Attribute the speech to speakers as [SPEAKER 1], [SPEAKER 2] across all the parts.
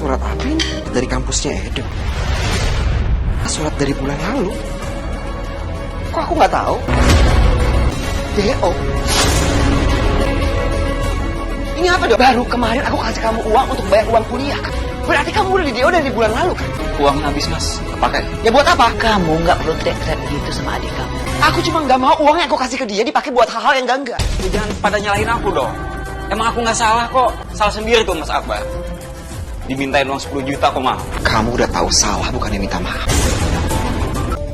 [SPEAKER 1] Surat apa ini? Dari kampusnya Edo. Surat dari bulan lalu. Kok aku nggak tahu? DO. Ini apa dong? Baru kemarin aku kasih kamu uang untuk bayar uang kuliah kan? Berarti kamu udah di DO dari bulan lalu kan?
[SPEAKER 2] Uang habis mas, kepakai.
[SPEAKER 1] Ya buat apa?
[SPEAKER 3] Kamu nggak perlu teriak-teriak gitu sama adik kamu.
[SPEAKER 1] Aku cuma nggak mau uang yang aku kasih ke dia dipakai buat hal-hal yang enggak.
[SPEAKER 2] Jangan pada nyalahin aku dong. Emang aku nggak salah kok. Salah sendiri tuh Mas Akbar. Dimintain uang 10 juta kok mah.
[SPEAKER 1] Kamu udah tahu salah bukannya minta maaf.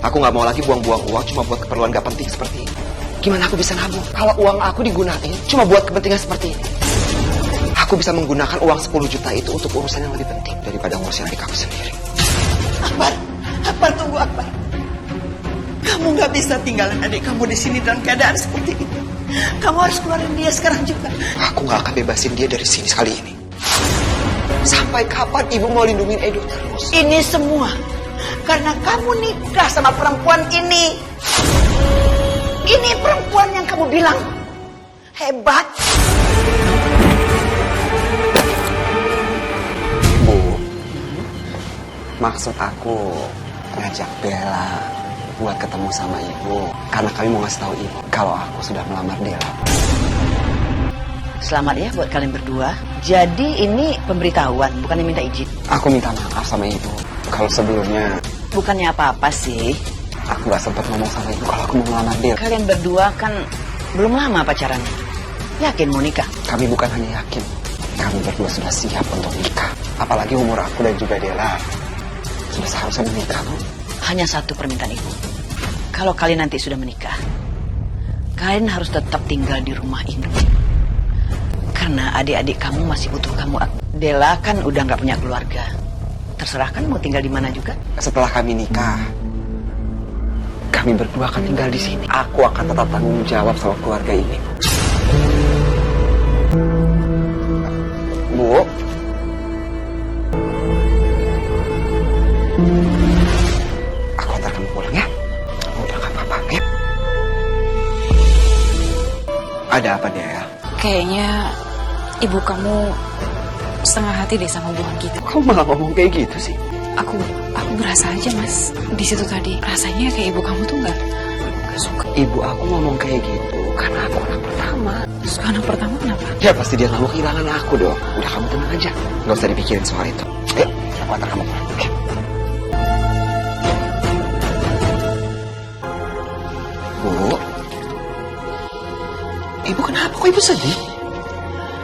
[SPEAKER 1] Aku nggak mau lagi buang-buang uang cuma buat keperluan gak penting seperti ini. Gimana aku bisa nabung kalau uang aku digunain cuma buat kepentingan seperti ini? Aku bisa menggunakan uang 10 juta itu untuk urusan yang lebih penting daripada ngurusin adik aku sendiri.
[SPEAKER 3] Akbar, tunggu Akbar. Kamu nggak bisa tinggalin adik kamu di sini dalam keadaan seperti ini. Kamu harus keluarin dia sekarang juga.
[SPEAKER 1] Aku nggak akan bebasin dia dari sini sekali ini. Sampai kapan ibu mau lindungin Edo terus?
[SPEAKER 3] Ini semua karena kamu nikah sama perempuan ini. Ini perempuan yang kamu bilang hebat.
[SPEAKER 1] Bu, maksud aku ngajak Bella buat ketemu sama ibu. Karena kami mau ngasih tahu ibu kalau aku sudah melamar Bella.
[SPEAKER 3] Selamat ya buat kalian berdua. Jadi ini pemberitahuan, bukannya minta izin.
[SPEAKER 1] Aku minta maaf sama ibu. Kalau sebelumnya
[SPEAKER 3] Bukannya apa-apa sih.
[SPEAKER 1] aku gak sempat ngomong sama ibu kalau aku mau melamar Bella.
[SPEAKER 3] Kalian berdua kan belum lama pacarannya. Yakin mau nikah?
[SPEAKER 1] Kami bukan hanya yakin, kami berdua sudah siap untuk nikah. Apalagi umur aku dan juga Bella sudah seharusnya menikah, Bu.
[SPEAKER 3] Hanya satu permintaan ibu. Kalau kalian nanti sudah menikah, kalian harus tetap tinggal di rumah ini. Karena adik-adik kamu masih butuh kamu. Della kan udah nggak punya keluarga. Terserah kan mau tinggal di mana juga.
[SPEAKER 1] Setelah kami nikah, kami berdua akan tinggal di sini. Aku akan tetap tanggung jawab sama keluarga ini. Bu. Aku antar kamu pulang ya. Udah gak apa-apa ya. Ada apa dia?
[SPEAKER 4] Kayaknya ibu kamu setengah hati deh sama hubungan kita.
[SPEAKER 1] Kamu malah ngomong kayak gitu sih?
[SPEAKER 4] Aku berasa aja mas di situ tadi. Rasanya kayak ibu kamu tuh nggak suka.
[SPEAKER 1] Ibu aku ngomong kayak gitu karena aku anak pertama.
[SPEAKER 4] Terus anak pertama kenapa?
[SPEAKER 1] Ya pasti dia nggak mau kehilangan aku dong. Udah kamu tenang aja, nggak usah dipikirin soal itu. Ayo, aku antar kamu pulang. Oke. Bu, ibu kenapa? Kok ibu sedih?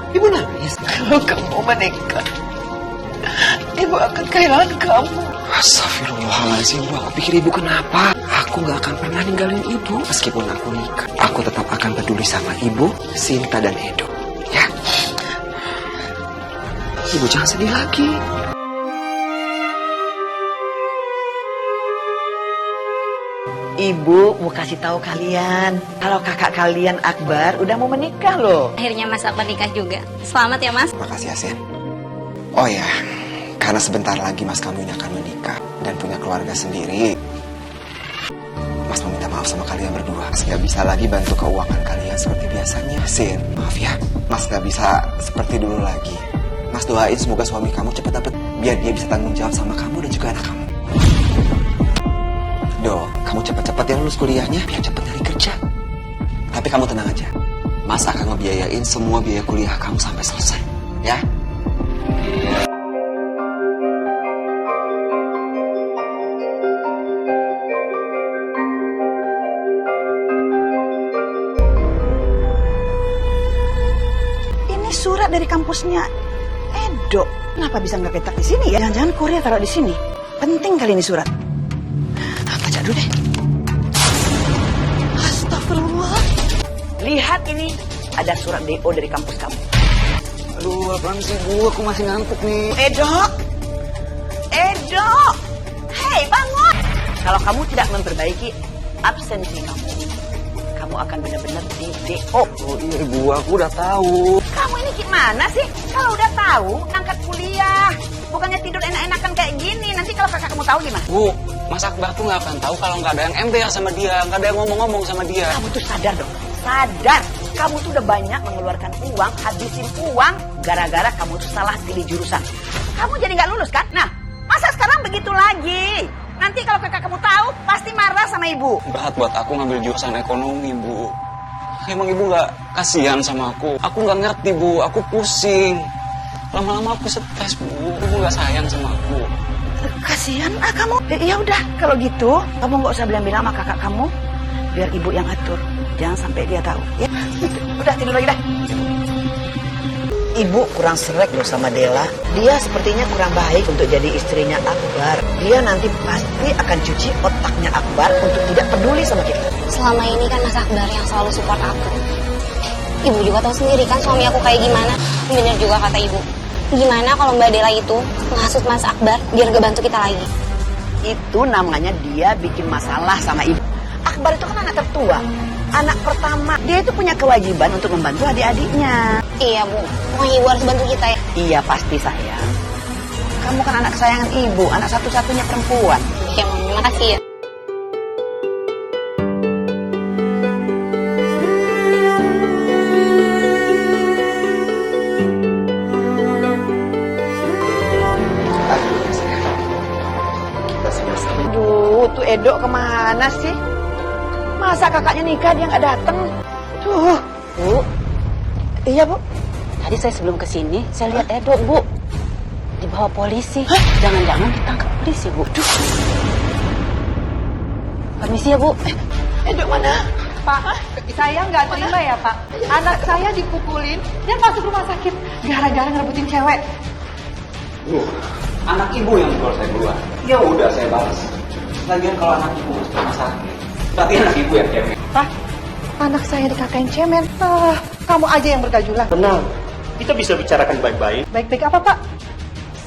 [SPEAKER 1] Ibu nangis.
[SPEAKER 3] Kalau kamu menikah, ibu akan kehilangan kamu.
[SPEAKER 1] Astagfirullahaladzim, Bu. Aku pikir ibu kenapa? Aku gak akan pernah ninggalin ibu. Meskipun aku nikah, aku tetap akan peduli sama ibu, Sinta, dan Edo. Ya? Ibu jangan sedih lagi.
[SPEAKER 3] Ibu mau kasih tahu kalian kalau kakak kalian Akbar udah mau menikah loh.
[SPEAKER 5] Akhirnya Mas Akbar nikah juga. Selamat ya Mas.
[SPEAKER 1] Makasih, Yasin. Oh ya, karena sebentar lagi Mas kamu ini akan menikah dan punya keluarga sendiri. Mas mau minta maaf sama kalian berdua. Mas gak bisa lagi bantu keuangan kalian seperti biasanya. Sin, maaf ya. Mas gak bisa seperti dulu lagi. Mas doain semoga suami kamu cepat dapet, biar dia bisa tanggung jawab sama kamu dan juga anak kamu. Do, kamu cepat-cepat ya lulus kuliahnya, biar cepat nyari kerja. Tapi kamu tenang aja. Mas akan ngebiayain semua biaya kuliah kamu sampai selesai. Ya?
[SPEAKER 3] Ini surat dari kampusnya Edo. Kenapa bisa nggak petak di sini ya? Jangan-jangan Korea taruh di sini. Penting kali ini surat. Baca dulu deh. Astagfirullah. Lihat ini, ada surat DO dari kampus kamu.
[SPEAKER 1] Aduh, apaan sih Bu? Aku masih ngantuk nih.
[SPEAKER 3] Edo! Edo! Hei, bangun! Kalau kamu tidak memperbaiki absensi kamu, kamu akan benar-benar di DO.
[SPEAKER 1] Oh iya Bu, aku udah tahu.
[SPEAKER 3] Kamu ini gimana sih? Kalau udah tahu, angkat kuliah. Bukannya tidur enak-enakan kayak gini. Nanti kalau kakak kamu tahu gimana?
[SPEAKER 2] Bu, Mas Akbar tuh nggak akan tahu kalau nggak ada yang MBA sama dia, nggak ada yang ngomong-ngomong sama dia.
[SPEAKER 3] Kamu tuh sadar dong. Sadar. Kamu tuh udah banyak mengeluarkan uang, habisin uang, gara-gara kamu tuh salah pilih jurusan. Kamu jadi nggak lulus kan? Nah, masa sekarang begitu lagi? Nanti kalau kakak kamu tahu, pasti marah sama ibu.
[SPEAKER 2] Berat buat aku ngambil jurusan ekonomi, Bu. Emang ibu nggak kasihan sama aku? Aku nggak ngerti, Bu. Aku pusing. Lama-lama aku stres, Bu. Ibu nggak sayang sama aku.
[SPEAKER 3] Kasihan kamu. Ya udah, kalau gitu, kamu nggak usah bilang-bilang sama kakak kamu. Biar ibu yang atur. Jangan sampai dia tahu. Ya, udah tidur lagi dah. Ibu kurang serek loh sama Dela. Dia sepertinya kurang baik untuk jadi istrinya Akbar. Dia nanti pasti akan cuci otaknya Akbar untuk tidak peduli sama kita.
[SPEAKER 5] Selama ini kan Mas Akbar yang selalu support aku. Ibu juga tahu sendiri kan suami aku kayak gimana. Bener juga kata ibu. Gimana kalau Mbak Dela itu ngasut Mas Akbar biar gak bantu kita lagi?
[SPEAKER 3] Itu namanya dia bikin masalah sama ibu. Akbar itu kan anak tertua, anak pertama. Dia itu punya kewajiban untuk membantu adik-adiknya.
[SPEAKER 5] Iya Bu, pokoknya ibu harus bantu kita ya.
[SPEAKER 3] Iya pasti sayang. Kamu kan anak kesayangan ibu, anak satu-satunya perempuan.
[SPEAKER 5] Ya Mami, makasih ya.
[SPEAKER 3] Aduh, tuh Edo kemana sih? Masa kakaknya nikah dia nggak datang? Tuh, Bu. Iya, Bu.
[SPEAKER 6] Tadi saya sebelum kesini, saya lihat Edo, Bu. Dibawa polisi. Jangan-jangan ditangkap polisi, Bu. Duh. Permisi ya, Bu.
[SPEAKER 3] Edo mana?
[SPEAKER 7] Pak, saya nggak terima ya Pak. Anak saya dipukulin dan masuk rumah sakit gara-gara ngerebutin cewek.
[SPEAKER 2] Bu, anak ibu yang keluar saya keluar. Ya udah, saya balas. Lagian kalau anak ibu masuk rumah sakit, berarti anak ibu yang cemen.
[SPEAKER 7] Pak, anak saya dikatain cemen. Kamu aja yang bergajulan.
[SPEAKER 8] Tenang, kita bisa bicarakan baik-baik.
[SPEAKER 7] Baik-baik apa Pak?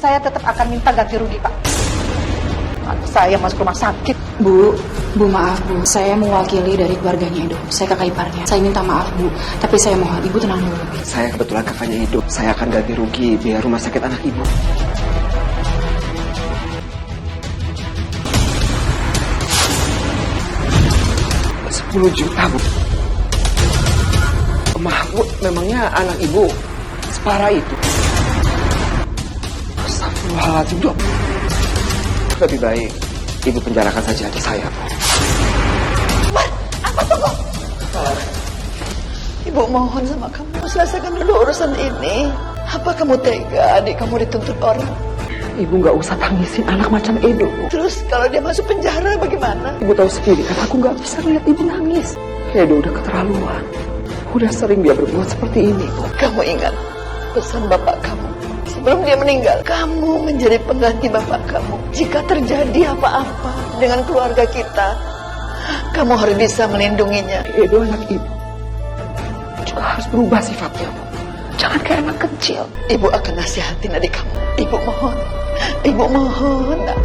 [SPEAKER 7] Saya tetap akan minta ganti rugi Pak. Anak saya masuk rumah sakit.
[SPEAKER 4] Bu maaf Bu, saya mewakili dari keluarganya Edo. Saya kakak iparnya. Saya minta maaf Bu, tapi saya mohon Ibu tenang dulu.
[SPEAKER 1] Saya kebetulan kakaknya hidup. Saya akan ganti rugi biaya rumah sakit anak ibu. $10 juta, Bu. Mahmud, memangnya anak ibu separah itu? Astagfirullahaladzim, Dok. Lebih baik ibu penjarakan saja adik saya, Bu.
[SPEAKER 3] Apa tuh kok? Ibu mohon sama kamu, selesaikan dulu urusan ini. Apa kamu tega adik kamu dituntut orang?
[SPEAKER 1] Ibu nggak usah tangisin anak macam Edo, Bu.
[SPEAKER 3] Terus kalau dia masuk penjara bagaimana?
[SPEAKER 1] Ibu tahu sendiri kan aku nggak bisa lihat ibu nangis. Edo udah keterlaluan. Udah sering dia berbuat seperti ini, Bu.
[SPEAKER 3] Kamu ingat pesan bapak kamu. Sebelum dia meninggal, kamu menjadi pengganti bapak kamu. Jika terjadi apa-apa dengan keluarga kita, kamu harus bisa melindunginya.
[SPEAKER 1] Edo anak ibu juga harus berubah sifatnya, Bu. Jangan kayak anak kecil.
[SPEAKER 3] Ibu akan nasihatin adik kamu. Ibu mohon. Ibu mohon. Nak.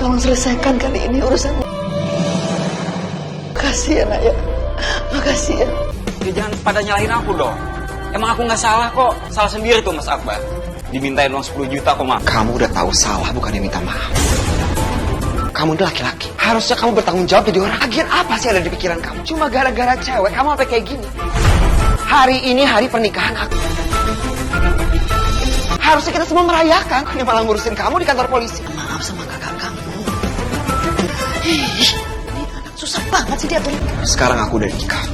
[SPEAKER 3] Tolong selesaikan kali ini urusan. Makasih ya, Nak ya. Makasih ya.
[SPEAKER 2] Ya jangan pada nyalahin aku dong. Emang aku nggak salah kok. Salah sendiri tuh Mas Akbar. Dimintain uang 10 juta kok, Mak.
[SPEAKER 1] Kamu udah tahu salah, bukannya minta maaf. Kamu udah laki-laki. Harusnya kamu bertanggung jawab jadi orang. Akhir apa sih ada di pikiran kamu? Cuma gara-gara cewek kamu sampai kayak gini. Hari ini hari pernikahan aku. Harusnya kita semua merayakan. Dia malah ngurusin kamu di kantor polisi.
[SPEAKER 3] Maaf sama kakak kamu. Ini anak susah banget sih dia tuh.
[SPEAKER 1] Sekarang aku udah nikah.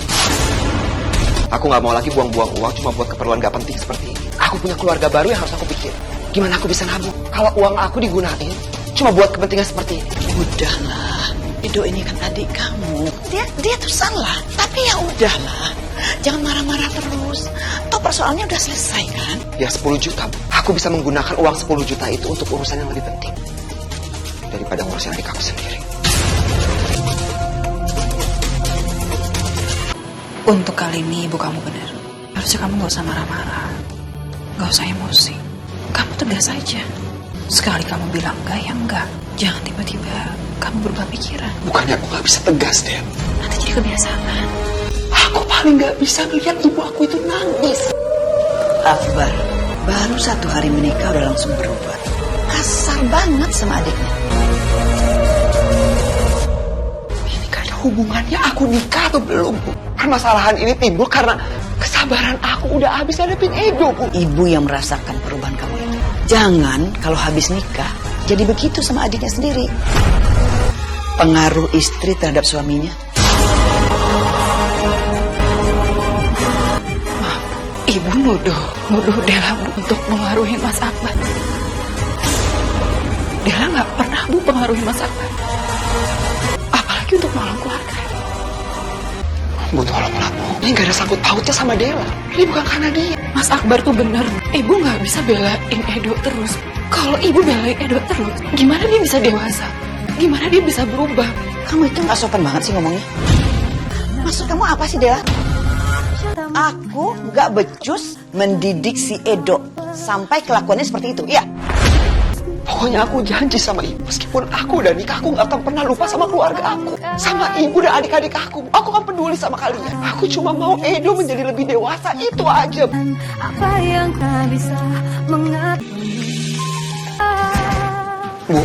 [SPEAKER 1] Aku gak mau lagi buang-buang uang cuma buat keperluan gak penting seperti ini. Aku punya keluarga baru yang harus aku pikir. Gimana aku bisa nabung kalau uang aku digunain cuma buat kepentingan seperti ini?
[SPEAKER 3] Udahlah, Edo ini kan adik kamu. Dia tuh salah, tapi ya udahlah. Jangan marah-marah terus. Toh persoalannya udah selesai kan?
[SPEAKER 1] Ya 10 juta, Bu. Aku bisa menggunakan uang 10 juta itu untuk urusan yang lebih penting daripada ngurusin adik aku sendiri.
[SPEAKER 4] Untuk kali ini ibu kamu benar. Harusnya kamu gak usah marah-marah. Gak usah emosi. Kamu tegas aja. Sekali kamu bilang enggak, ya enggak. Jangan tiba-tiba kamu berubah pikiran.
[SPEAKER 1] Bukannya aku gak bisa tegas, Dad.
[SPEAKER 4] Nanti jadi kebiasaan.
[SPEAKER 1] Aku paling gak bisa melihat ibu aku itu nangis.
[SPEAKER 3] Akbar, baru 1 hari menikah udah langsung berubah. Kasar banget sama adiknya.
[SPEAKER 1] Ini gak ada hubungannya aku nikah atau belum, Bu. Permasalahan ini timbul karena kesalahan Kesabaran aku udah habis hadapin Edo, Bu.
[SPEAKER 3] Ibu yang merasakan perubahan kamu itu. Jangan kalau habis nikah jadi begitu sama adiknya sendiri. Pengaruh istri terhadap suaminya.
[SPEAKER 4] Ibu nuduh Dela Bu untuk mengaruhi Mas Akbar. Dela nggak pernah Bu pengaruhi Mas Akbar. Apalagi untuk nolong keluarga.
[SPEAKER 1] Bu, tolonglah, Bu. Ini gak ada sangkut pautnya sama Dela. Ini bukan karena dia.
[SPEAKER 4] Mas Akbar tuh bener. Ibu nggak bisa belain Edo terus. Kalau ibu belain Edo terus, gimana dia bisa dewasa? Gimana dia bisa berubah?
[SPEAKER 3] Kamu itu nggak sopan banget sih ngomongnya. Maksud kamu apa sih, Dela? Aku nggak becus mendidik si Edo sampai kelakuannya seperti itu, iya?
[SPEAKER 1] Pokoknya aku janji sama ibu, meskipun aku udah nikah, aku gak akan pernah lupa sama keluarga aku. Sama ibu dan adik-adik aku. Aku akan peduli sama kalian. Aku cuma mau Edo menjadi lebih dewasa, itu aja.
[SPEAKER 9] Apa yang tak bisa mengerti.
[SPEAKER 1] Bu,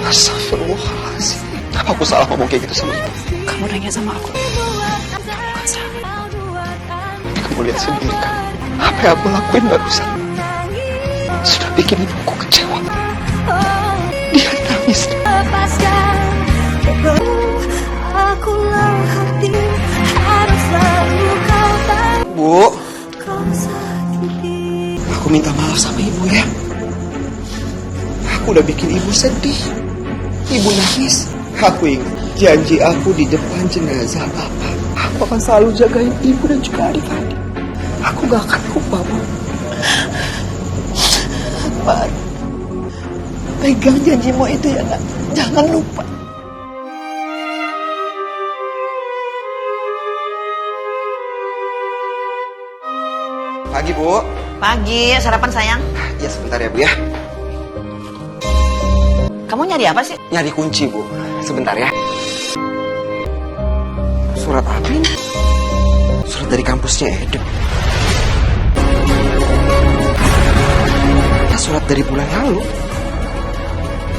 [SPEAKER 1] astagfirullahaladzim. Apa aku salah ngomong kayak gitu sama ibu?
[SPEAKER 4] Kamu nanya sama aku. Kamu nggak salah.
[SPEAKER 1] Kamu lihat sendiri kan, apa yang aku lakuin barusan sudah bikin ibuku kecewa. Dia nangis. Bu, aku minta maaf sama ibu ya. Aku udah bikin ibu sedih. Ibu nangis. Aku ingat janji aku di depan jenazah Bapak. Aku akan selalu jagain ibu dan juga adik-adik. Aku gak akan lupa, Bu. Akbar, pegang janjimu itu ya, nak. Jangan lupa. Pagi, Bu.
[SPEAKER 3] Pagi, sarapan sayang.
[SPEAKER 1] Ya, sebentar ya, Bu ya.
[SPEAKER 3] Kamu nyari apa sih?
[SPEAKER 1] Nyari kunci, Bu. Sebentar ya. Surat apa ini? Surat dari kampusnya Edo. Ya, surat dari bulan lalu.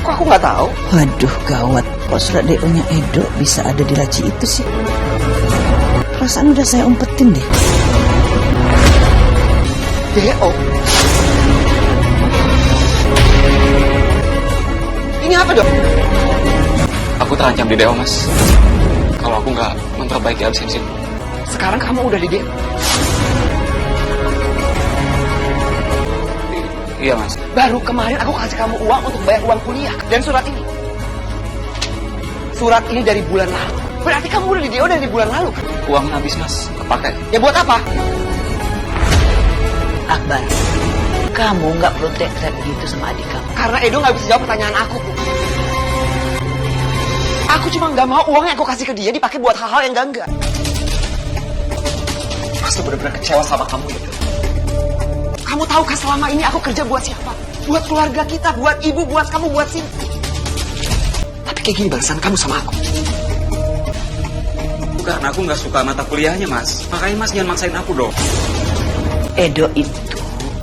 [SPEAKER 1] Kok aku nggak tahu?
[SPEAKER 3] Waduh, gawat. Kok surat DO-nya Edo bisa ada di laci itu sih? Perasaan udah saya umpetin deh.
[SPEAKER 1] DO? Ini apa, Dok?
[SPEAKER 2] Aku terancam di DO, Mas. Kalau aku nggak memperbaiki absensi.
[SPEAKER 1] Sekarang kamu udah di DO?
[SPEAKER 2] Iya, Mas.
[SPEAKER 1] Baru kemarin aku kasih kamu uang untuk bayar uang kuliah. Dan surat ini. Surat ini dari bulan lalu. Berarti kamu udah di DO dari bulan lalu kan?
[SPEAKER 2] Uang habis, Mas. Kepakai.
[SPEAKER 1] Ya buat apa?
[SPEAKER 3] Akbar, kamu nggak perlu teriak-teriak begitu sama adik kamu.
[SPEAKER 1] Karena Edo nggak bisa jawab pertanyaan aku, Bu. Aku cuma nggak mau uang yang aku kasih ke dia dipakai buat hal-hal yang enggak. Mas tuh bener-bener kecewa sama kamu, Edo. Kamu tahu kan selama ini aku kerja buat siapa? Buat keluarga kita, buat ibu, buat kamu, buat Sinti. Tapi kayak gini balasan kamu sama aku.
[SPEAKER 2] Bukan, aku nggak suka mata kuliahnya, Mas. Makanya Mas jangan maksain aku dong.
[SPEAKER 3] Edo itu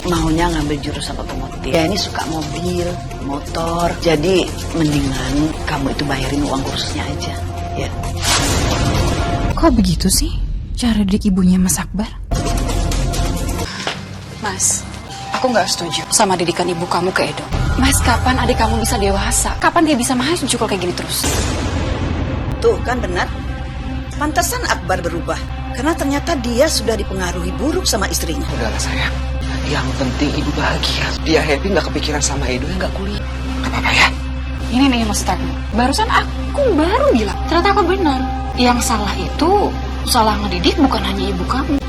[SPEAKER 3] maunya ngambil jurusan otomotif. Ya ini suka mobil, motor. Jadi mendingan kamu itu bayarin uang kursusnya aja. Ya.
[SPEAKER 4] Kok begitu sih cara didik ibunya Mas Akbar? Mas, aku nggak setuju sama didikan ibu kamu ke Edo. Mas, kapan adik kamu bisa dewasa? Kapan dia bisa maju kalau kayak gini terus?
[SPEAKER 3] Tuh kan benar. Pantesan Akbar berubah. Karena ternyata dia sudah dipengaruhi buruk sama istrinya.
[SPEAKER 1] Udahlah sayang. Yang penting ibu bahagia. Dia happy nggak kepikiran sama Edo yang nggak kuliah. Gak apa-apa ya.
[SPEAKER 4] Ini nih maksud aku. Barusan aku baru bilang. Ternyata aku benar. Yang salah itu salah ngedidik bukan hanya ibu kamu.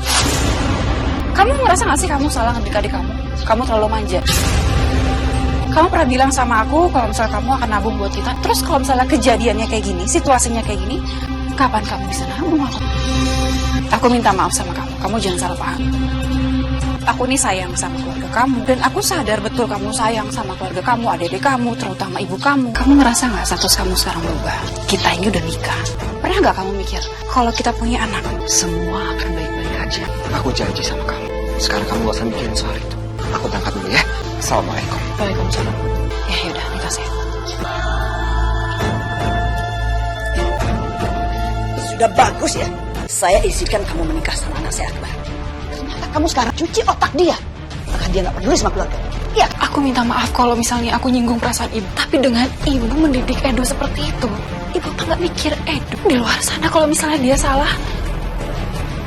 [SPEAKER 4] Kamu ngerasa gak sih kamu salah ngedidik adik kamu? Kamu terlalu manja. Kamu pernah bilang sama aku kalau misalnya kamu akan nabung buat kita. Terus kalau misalnya kejadiannya kayak gini, situasinya kayak gini, kapan kamu bisa nabung aku? Aku minta maaf sama kamu. Kamu jangan salah paham. Aku ini sayang sama keluarga kamu. Dan aku sadar betul kamu sayang sama keluarga kamu, adik-adik kamu, terutama ibu kamu. Kamu ngerasa gak status kamu sekarang berubah? Kita ini udah nikah. Pernah gak kamu mikir kalau kita punya anak, semua akan baik-baik aja?
[SPEAKER 1] Aku janji sama kamu. Sekarang kamu gak usah mikirin soal itu. Aku berangkat dulu ya. Assalamualaikum.
[SPEAKER 4] Waalaikumsalam. Ya yaudah, nikah saya.
[SPEAKER 3] Sudah bagus ya. Saya izinkan kamu menikah sama anak saya Akbar. Kamu sekarang cuci otak dia. Maka dia nggak peduli sama keluarga. Iya.
[SPEAKER 4] Aku minta maaf kalau misalnya aku nyinggung perasaan ibu. Tapi dengan ibu mendidik Edo seperti itu, ibu kan nggak mikir Edo di luar sana kalau misalnya dia salah.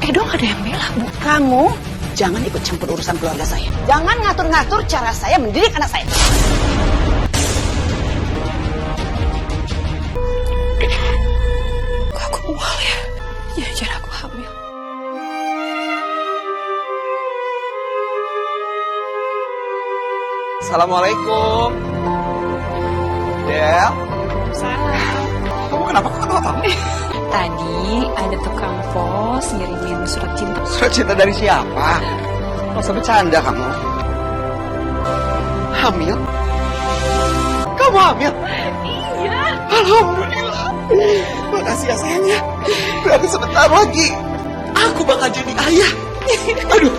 [SPEAKER 4] Edo nggak ada yang bela, Bu.
[SPEAKER 3] Kamu jangan ikut campur urusan keluarga saya. Jangan ngatur-ngatur cara saya mendidik anak saya.
[SPEAKER 4] Kok aku mual ya? Jangan aku hamil.
[SPEAKER 1] Assalamualaikum. Del. Kamu kenapa kok ketawa?
[SPEAKER 4] Tadi ada tukang pos ngirimin surat cinta.
[SPEAKER 1] Surat cinta dari siapa? Masa bercanda kamu? Hamil? Kamu hamil? Iya. Alhamdulillah. Makasih ya sayangnya. Berarti sebentar lagi aku bakal jadi ayah. Aduh,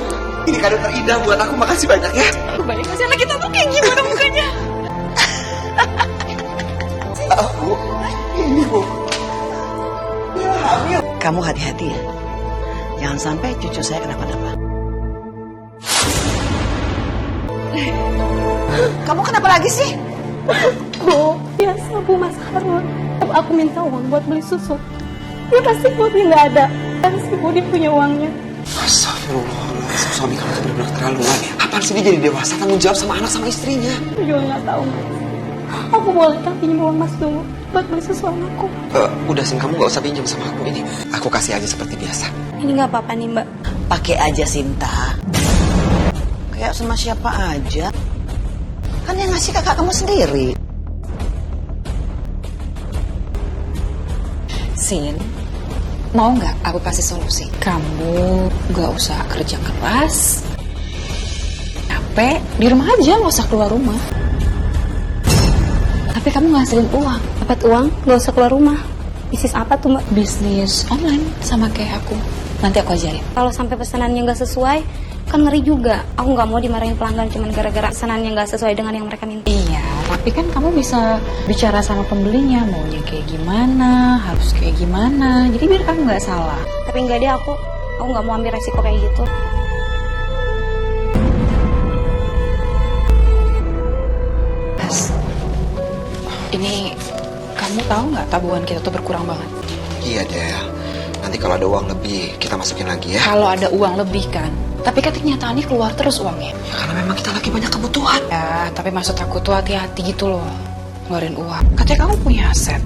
[SPEAKER 1] ini kado terindah buat aku. Makasih banyak ya.
[SPEAKER 4] Kebayang masih anak kita tuh kayak gimana mukanya?
[SPEAKER 1] Aku ini Bu. Dia hamil.
[SPEAKER 3] Kamu hati-hati ya. Jangan sampai cucu saya kenapa-napa. Kamu kenapa lagi sih?
[SPEAKER 9] Bu, biasa Bu Mas Harun. Aku minta uang buat beli susu. Dia pasti Bobby nggak ada. Dan si Bobby punya uangnya.
[SPEAKER 1] Astagfirullahaladzim, suami kamu tuh benar-benar keterlaluan ya. Apaan sih dia jadi dewasa tanggung jawab sama anak sama istrinya?
[SPEAKER 9] Aku juga nggak tahu Mas. Aku boleh kan pinjam uang Mas dulu buat beli susu anakku?
[SPEAKER 1] Udah Sin, kamu gak usah pinjam sama aku ini. Aku kasih aja seperti biasa.
[SPEAKER 5] Ini nggak apa-apa nih Mbak.
[SPEAKER 3] Pakai aja Sinta. Kayak sama siapa aja. Kan yang ngasih kakak kamu sendiri.
[SPEAKER 4] Sin, mau nggak aku kasih solusi? Kamu nggak usah kerja keras, capek, di rumah aja, nggak usah keluar rumah. Tapi kamu ngasilin uang.
[SPEAKER 5] Dapat uang, nggak usah keluar rumah. Bisnis apa tuh Mbak?
[SPEAKER 4] Bisnis online sama kayak aku. Nanti aku ajarin.
[SPEAKER 5] Kalau sampai pesanannya nggak sesuai, kan ngeri juga. Aku nggak mau dimarahin pelanggan cuma gara-gara pesanannya nggak sesuai dengan yang mereka minta.
[SPEAKER 4] Iya, tapi kan kamu bisa bicara sama pembelinya, maunya kayak gimana, harus kayak gimana. Jadi biar kamu nggak salah.
[SPEAKER 5] Tapi nggak deh, aku nggak mau ambil resiko kayak gitu.
[SPEAKER 4] Mas, ini kamu tahu nggak tabungan kita tuh berkurang banget?
[SPEAKER 1] Iya Del, nanti kalau ada uang lebih kita masukin lagi ya.
[SPEAKER 4] Kalau ada uang lebih kan, tapi kan kenyataannya keluar terus uangnya.
[SPEAKER 1] Ya karena memang kita lagi banyak kebutuhan.
[SPEAKER 4] Ya, tapi maksud aku tuh hati-hati gitu loh, ngeluarin uang. Katanya kamu punya aset,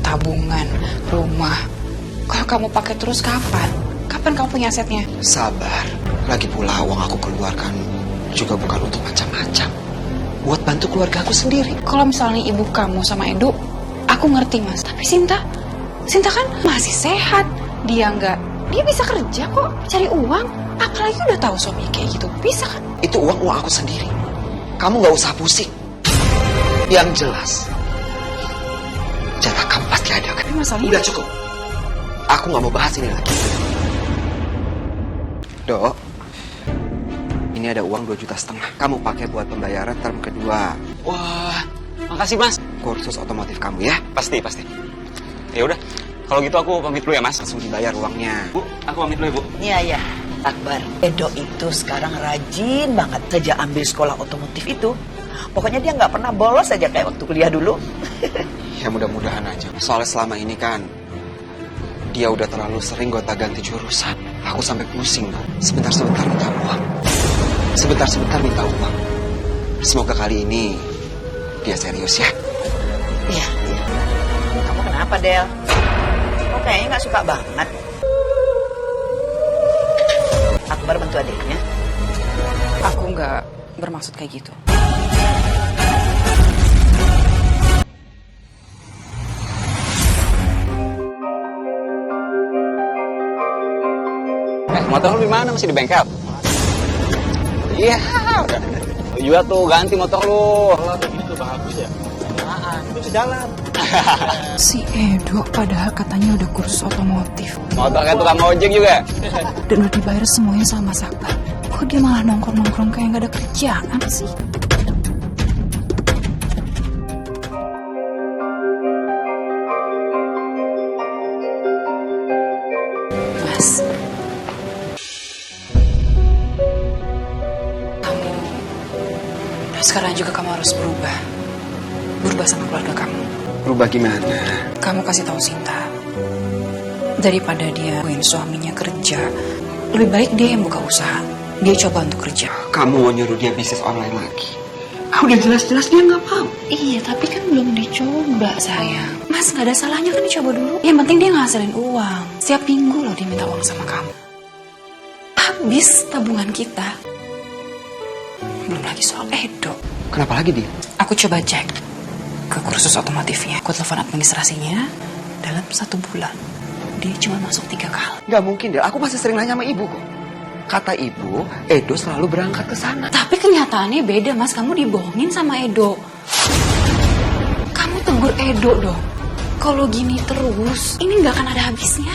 [SPEAKER 4] tabungan, rumah. Kalau kamu pakai terus kapan? Kapan kamu punya asetnya?
[SPEAKER 1] Sabar, lagi pula uang aku keluarkan juga bukan untuk macam-macam. Buat bantu keluarga aku sendiri.
[SPEAKER 4] Kalau misalnya ibu kamu sama Edo, aku ngerti mas. Tapi Sinta kan masih sehat. Dia bisa kerja kok, cari uang. Apalagi udah tahu suaminya kayak gitu, bisa kan?
[SPEAKER 1] Itu uang aku sendiri. Kamu gak usah pusing. Yang jelas, jatah kamu pasti ada kan?
[SPEAKER 4] Tapi masalahnya...
[SPEAKER 1] Udah cukup. Aku gak mau bahas ini lagi. Dok, ini ada uang 2,5 juta. Kamu pakai buat pembayaran term kedua.
[SPEAKER 2] Wah, makasih Mas.
[SPEAKER 1] Kursus otomotif kamu ya.
[SPEAKER 2] Pasti. Ya udah, kalau gitu aku pamit dulu ya Mas.
[SPEAKER 1] Langsung dibayar uangnya.
[SPEAKER 2] Bu, aku pamit dulu ya Bu.
[SPEAKER 3] Iya. Akbar, Edo itu sekarang rajin banget. Sejak ambil sekolah otomotif itu, pokoknya dia nggak pernah bolos aja kayak waktu kuliah dulu.
[SPEAKER 1] Ya mudah-mudahan aja. Soalnya selama ini kan dia udah terlalu sering gonta-ganti jurusan. Aku sampai pusing, Bu. Sebentar-sebentar minta uang. Sebentar-sebentar minta uang. Semoga kali ini dia serius ya.
[SPEAKER 3] Iya. Kamu kenapa, Del? Kok kayaknya nggak suka banget. Akbar bantu adiknya.
[SPEAKER 4] Aku nggak bermaksud kayak gitu.
[SPEAKER 2] Motor lu di mana? Masih di bengkel? Iya, udah. Lu juga tuh ganti motor lu.
[SPEAKER 8] Kalau begitu bagus ya. Itu sejalan.
[SPEAKER 4] Si Edo padahal katanya udah kursus otomotif.
[SPEAKER 2] Motor kayak tukang ojek juga.
[SPEAKER 4] Dan udah dibayar semuanya sama Mas Akbar. Kok dia malah nongkrong-nongkrong kayak gak ada kerjaan sih? Mas, Sekarang juga kamu harus berubah. Berubah sama keluarga kamu.
[SPEAKER 1] Berubah gimana?
[SPEAKER 4] Kamu kasih tahu Sinta. Daripada dia suaminya kerja, lebih baik dia yang buka usaha. Dia coba untuk kerja.
[SPEAKER 1] Kamu mau nyuruh dia bisnis online lagi? Udah jelas-jelas dia nggak mau.
[SPEAKER 4] Iya, tapi kan belum dicoba, sayang. Mas, nggak ada salahnya kan dicoba dulu. Yang penting dia ngasilin uang. Setiap minggu loh dia minta uang sama kamu. Habis tabungan kita. Belum lagi soal Edo.
[SPEAKER 1] Kenapa lagi dia?
[SPEAKER 4] Aku coba cek ke kursus otomotifnya. Aku telepon administrasinya. Dalam 1 bulan, dia cuma masuk 3 kali.
[SPEAKER 1] Nggak mungkin deh. Aku masih sering nanya sama ibu kok. Kata ibu, Edo selalu berangkat ke sana.
[SPEAKER 4] Tapi kenyataannya beda, Mas. Kamu dibohongin sama Edo. Kamu tegur Edo dong. Kalau gini terus, ini nggak akan ada habisnya.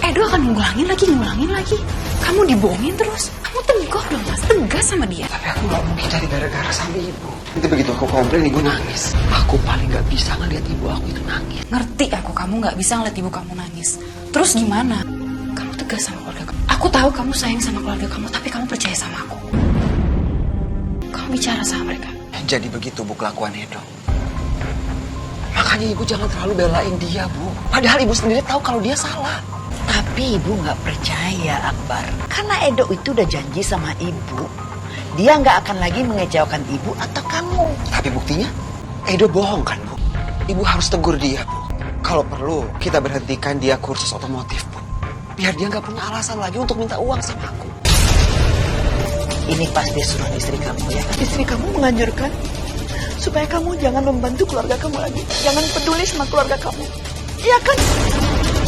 [SPEAKER 4] Edo akan ngulangin lagi. Kamu dibohongin terus. Kamu tegur dong, Mas. Tegas sama dia.
[SPEAKER 1] Tapi aku nggak mungkin jadi gara-gara sama ibu. Nanti begitu aku komplain, ibu nangis. Aku paling nggak bisa ngeliat ibu aku itu nangis.
[SPEAKER 4] Ngerti aku, kamu nggak bisa ngeliat ibu kamu nangis. Terus gimana? Kamu tegas sama keluarga kamu. Aku tahu kamu sayang sama keluarga kamu, tapi kamu percaya sama aku. Kamu bicara sama mereka.
[SPEAKER 1] Jadi begitu Bu kelakuan Edo. Makanya ibu jangan terlalu belain dia, Bu. Padahal ibu sendiri tahu kalau dia salah.
[SPEAKER 3] Tapi ibu nggak percaya, Akbar. Karena Edo itu udah janji sama ibu. Dia nggak akan lagi mengecewakan ibu atau kamu.
[SPEAKER 1] Tapi buktinya, Edo bohong kan, Bu? Ibu harus tegur dia, Bu. Kalau perlu, kita berhentikan dia kursus otomotif, Bu. Biar dia nggak punya alasan lagi untuk minta uang sama aku.
[SPEAKER 3] Ini pasti suruh istri kamu ya. Istri kamu menganjurkan supaya kamu jangan membantu keluarga kamu lagi. Jangan peduli sama keluarga kamu. Iya kan?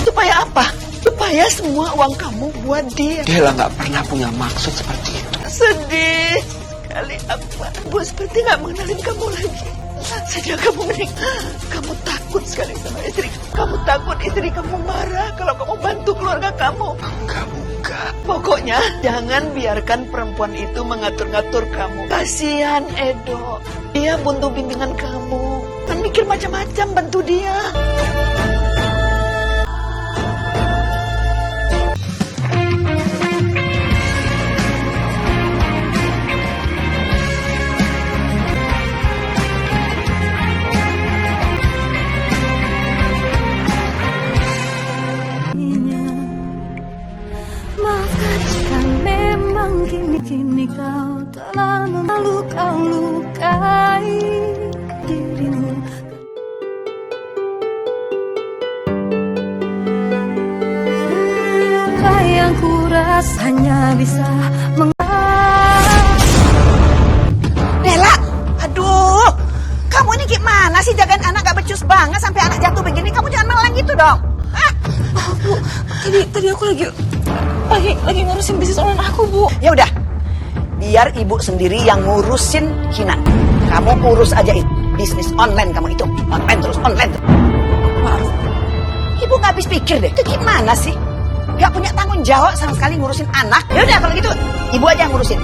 [SPEAKER 3] Supaya apa? Supaya semua uang kamu buat dia.
[SPEAKER 1] Dela nggak pernah punya maksud seperti itu.
[SPEAKER 3] Sedih sekali Akbar. Bu seperti nggak mengenalin kamu lagi. Sejak kamu meninggal, kamu takut sekali sama istri. Kamu takut istri kamu marah kalau kamu bantu keluarga kamu.
[SPEAKER 1] Enggak.
[SPEAKER 3] Pokoknya jangan biarkan perempuan itu mengatur-ngatur kamu. Kasihan Edo. Dia butuh bimbingan kamu. Kan mikir macam-macam bantu dia.
[SPEAKER 9] Maafkan jika memang kini kau terlalu kau lukai dirimu. Luka yang kuras hanya bisa
[SPEAKER 3] Dela, aduh, kamu ini gimana sih jagain anak gak becus banget sampai anak jatuh begini? Kamu jangan malah gitu dong.
[SPEAKER 4] Bu, tadi aku lagi ngurusin bisnis online aku, Bu.
[SPEAKER 3] Ya udah, biar ibu sendiri yang ngurusin Kinan. Kamu urus aja itu bisnis online kamu itu, online terus.
[SPEAKER 4] Maaf.
[SPEAKER 3] Ibu nggak habis pikir deh, itu gimana sih? Gak punya tanggung jawab sama sekali ngurusin anak. Ya udah kalau gitu, ibu aja yang ngurusin.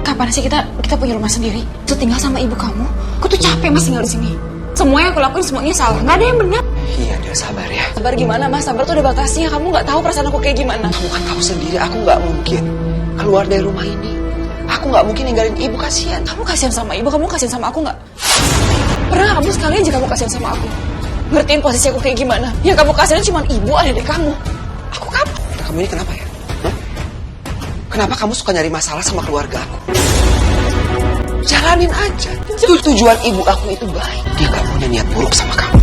[SPEAKER 4] Kapan sih kita punya rumah sendiri? Terus tinggal sama ibu kamu? Aku tuh capek Mas tinggal di sini. Semua yang aku lakuin semuanya salah. Nggak ada yang benar.
[SPEAKER 1] Iya, Del, sabar ya.
[SPEAKER 4] Sabar gimana, Mas? Sabar tuh ada batasnya. Kamu nggak tahu perasaan aku kayak gimana.
[SPEAKER 1] Kamu kan tahu sendiri, aku nggak mungkin keluar dari rumah ini. Aku nggak mungkin ninggalin ibu, kasihan.
[SPEAKER 4] Kamu kasihan sama ibu, kamu kasihan sama aku nggak? Pernah kamu sekali aja kamu kasihan sama aku? Ngertiin posisi aku kayak gimana? Yang kamu kasihan cuma ibu, adik kamu. Aku kamu.
[SPEAKER 1] Kamu ini kenapa ya? Hah? Kenapa kamu suka nyari masalah sama keluarga aku? Jalanin aja. Tujuan ibu aku itu baik. Dia gak punya niat buruk sama kamu.